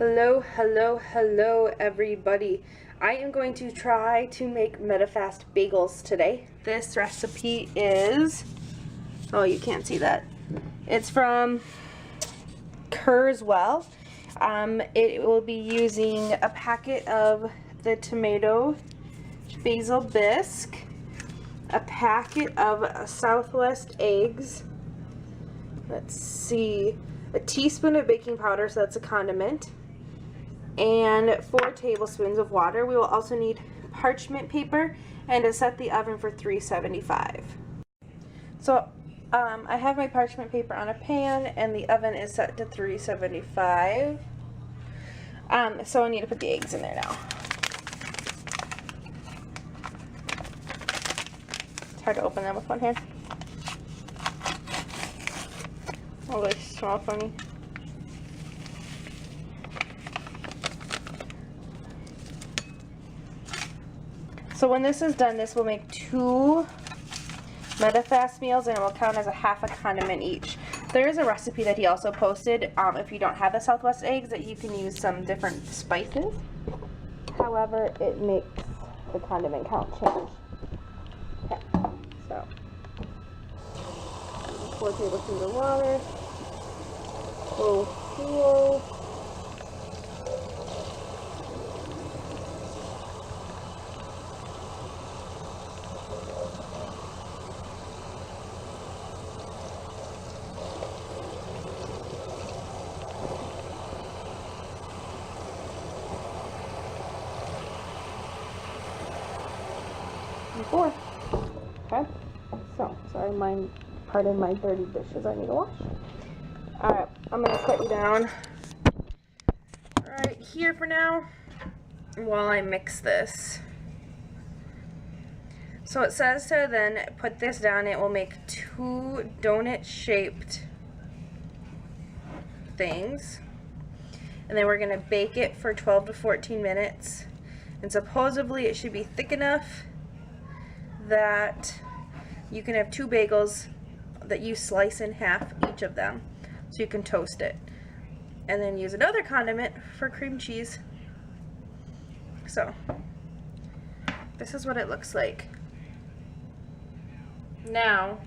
Hello everybody. I am going to try to make Medifast Bagels today. This recipe is, oh, you can't see that. It's from Kurzweil. It will be using a packet of the tomato basil bisque, a packet of Southwest eggs, let's see, a teaspoon of baking powder, so that's a condiment, and 4 tablespoons of water. We will also need parchment paper and to set the oven for 375. So I have my parchment paper on a pan and the oven is set to 375. So I need to put the eggs in there now. It's hard to open them with one hand. Oh, they smell funny. So when this is done, this will make 2 Medifast meals and it will count as a half a condiment each. There is a recipe that he also posted, if you don't have the Southwest eggs, that you can use some different spices. However, it makes the condiment count change. Okay, so 4 tablespoons of water. Whoa. And 4. Okay. So, sorry, pardon my dirty dishes I need to wash. Alright, I'm going to set you down right here for now while I mix this. So it says to then put this down. It will make 2 donut-shaped things. And then we're going to bake it for 12 to 14 minutes. And supposedly it should be thick enough that you can have 2 bagels that you slice in half each of them. So you can toast it. And then use another condiment for cream cheese. So, this is what it looks like. Now,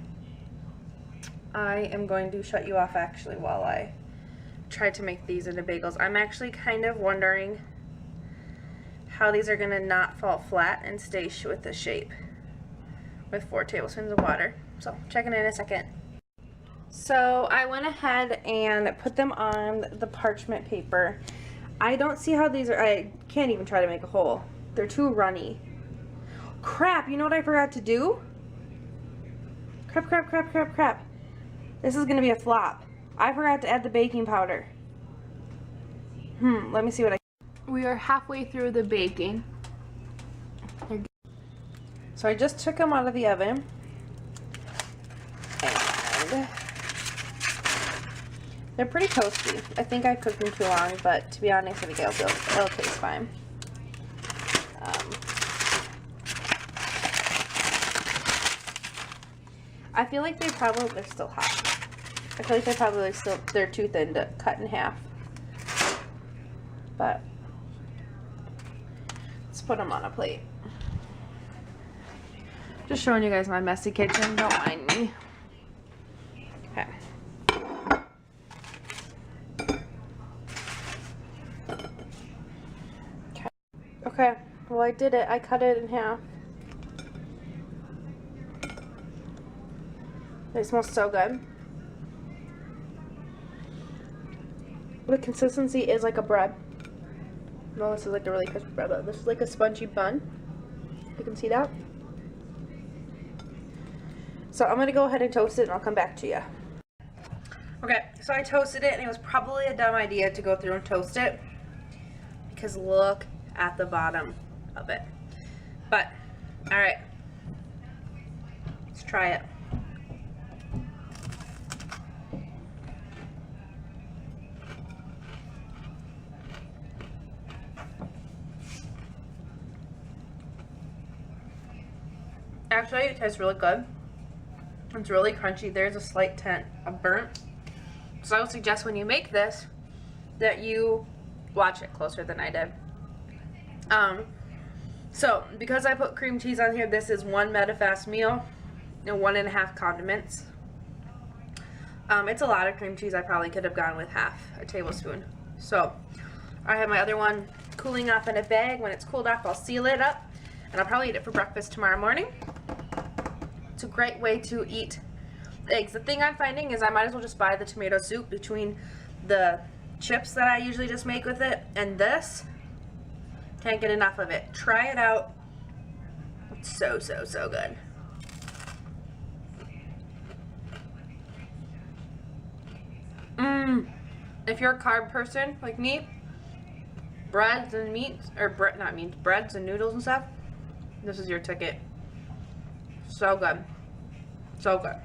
I am going to shut you off actually while I try to make these into bagels. I'm actually kind of wondering how these are going to not fall flat and stay with the shape with 4 tablespoons of water. So, check it in a second. So I went ahead and put them on the parchment paper. I don't see how these are, I can't even try to make a hole. They're too runny. Crap, you know what I forgot to do? Crap. This is gonna be a flop. I forgot to add the baking powder. Let me see what we are halfway through the baking. So I just took them out of the oven. And they're pretty toasty. I think I cooked them too long, but to be honest, I think it'll taste fine. I feel like they're still hot. I feel like they're too thin to cut in half. But let's put them on a plate. Just showing you guys my messy kitchen, don't mind me. Okay. Okay, well I did it. I cut it in half. They smell so good. The consistency is like a bread. No, this is like a really crispy bread, but this is like a spongy bun. You can see that. So I'm going to go ahead and toast it and I'll come back to you. Okay, so I toasted it and it was probably a dumb idea to go through and toast it. Because look at the bottom of it. But, alright. Let's try it. Actually, it tastes really good. It's really crunchy. There's a slight tint of burnt. So I would suggest when you make this that you watch it closer than I did. So because I put cream cheese on here, this is 1 Medifast meal and 1.5 condiments. It's a lot of cream cheese. I probably could have gone with half a tablespoon. So I have my other one cooling off in a bag. When it's cooled off, I'll seal it up, and I'll probably eat it for breakfast tomorrow morning. It's a great way to eat eggs. The thing I'm finding is I might as well just buy the tomato soup between the chips that I usually just make with it and this. Can't get enough of it. Try it out. It's so, so, so good. If you're a carb person like me, breads and meats, or breads and noodles and stuff, this is your ticket. So good. So good.